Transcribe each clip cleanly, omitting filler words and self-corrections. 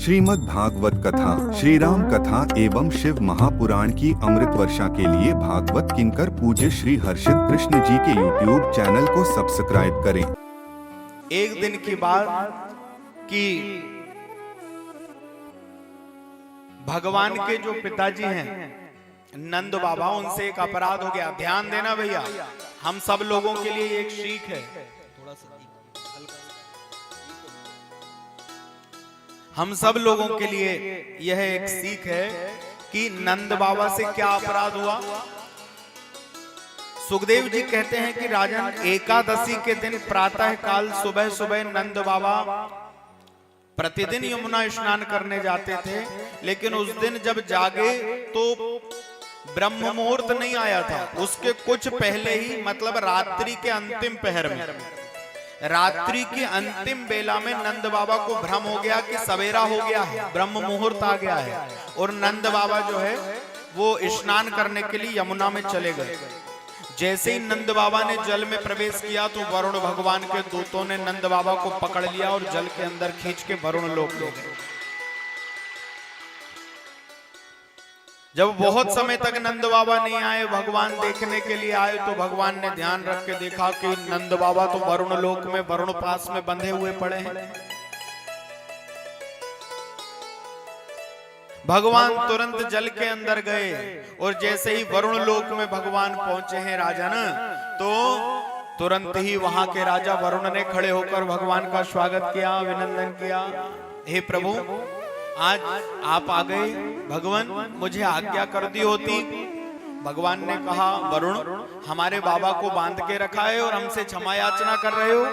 श्रीमद् भागवत कथा, श्री राम कथा एवं शिव महापुराण की अमृत वर्षा के लिए भागवत किंकर पूज्य श्री हर्षित कृष्ण जी के YouTube चैनल को सब्सक्राइब करें। एक दिन की बात कि भगवान के जो पिताजी हैं नंद बाबा, उनसे एक अपराध हो गया। ध्यान देना भैया, हम सब लोगों के लिए एक सीख है। थोड़ा सा हम सब लोगों के लिए यह एक सीख है कि नंद बाबा से क्या अपराध हुआ। सुखदेव जी कहते हैं कि राजन, एकादशी के दिन प्रातः काल सुबह सुबह नंद बाबा प्रतिदिन यमुना स्नान करने जाते थे, लेकिन उस दिन जब जागे तो ब्रह्म मुहूर्त नहीं आया था। उसके कुछ पहले ही, मतलब रात्रि के अंतिम पहर में, रात्रि की अंतिम बेला में नंद बाबा को भ्रम हो गया कि सवेरा हो गया है, ब्रह्म मुहूर्त आ गया है, और नंद बाबा जो है वो स्नान करने के लिए यमुना में चले गए। जैसे ही नंद बाबा ने जल में प्रवेश किया तो वरुण भगवान के दूतों ने नंद बाबा को पकड़ लिया और जल के अंदर खींच के वरुण लोक ले गए। जब बहुत समय तक नंद बाबा नहीं आए, भगवान देखने के लिए आए, तो भगवान ने ध्यान रख के देखा कि नंद बाबा तो वरुण लोक में, वरुण पास में बंधे हुए पड़े हैं। भगवान तुरंत जल के अंदर गए और जैसे ही वरुण लोक में भगवान पहुंचे हैं राजन, तो तुरंत ही वहां के राजा वरुण ने खड़े होकर भगवान का स्वागत किया, अभिनंदन किया। हे प्रभु, आज आप आ गए, भगवान मुझे आज्ञा कर दी होती। भगवान ने कहा, वरुण, हमारे बाबा को बांध के रखा है और हमसे क्षमा याचना कर रहे हो।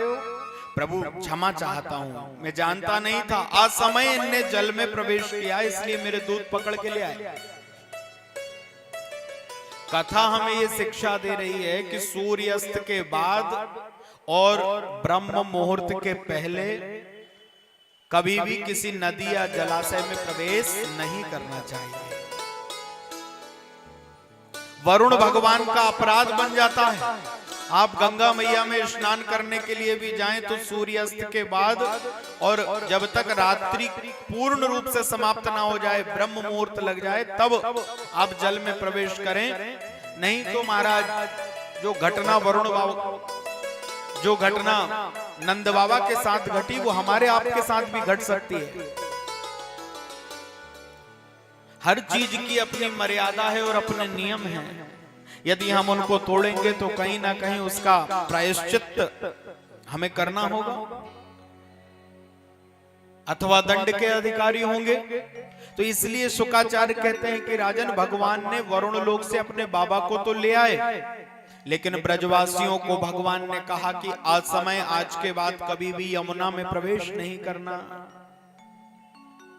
प्रभु, क्षमा चाहता हूँ, मैं जानता नहीं था, असमय इनने जल में प्रवेश किया, इसलिए मेरे दूत पकड़ के ले आए। कथा हमें ये शिक्षा दे रही है कि सूर्यास्त के बाद और ब्रह्म मुहूर्त के पहले कभी भी किसी नदी या जलाशय में प्रवेश नहीं करना चाहिए। वरुण भगवान का अपराध बन जाता है। आप गंगा मैया में स्नान करने के लिए भी जाएं तो सूर्यास्त के बाद, और जब तक रात्रि पूर्ण रूप से समाप्त ना हो जाए, ब्रह्म मुहूर्त लग जाए, तब आप जल में प्रवेश करें। नहीं तो महाराज, जो घटना वरुण बाबा, जो घटना नंद बाबा के साथ घटी, वो हमारे आपके साथ भी घट सकती है। हर चीज की अपनी मर्यादा है और अपने नियम हैं। यदि हम उनको तोड़ेंगे तो कहीं ना कहीं उसका प्रायश्चित हमें करना होगा, अथवा दंड के अधिकारी होंगे। तो इसलिए शुक्राचार्य कहते हैं कि राजन, भगवान ने वरुण लोक से अपने बाबा को तो ले आए, लेकिन ब्रजवासियों को भगवान ने कहा कि आज समय, आज के बाद कभी भी यमुना में प्रवेश नहीं करना।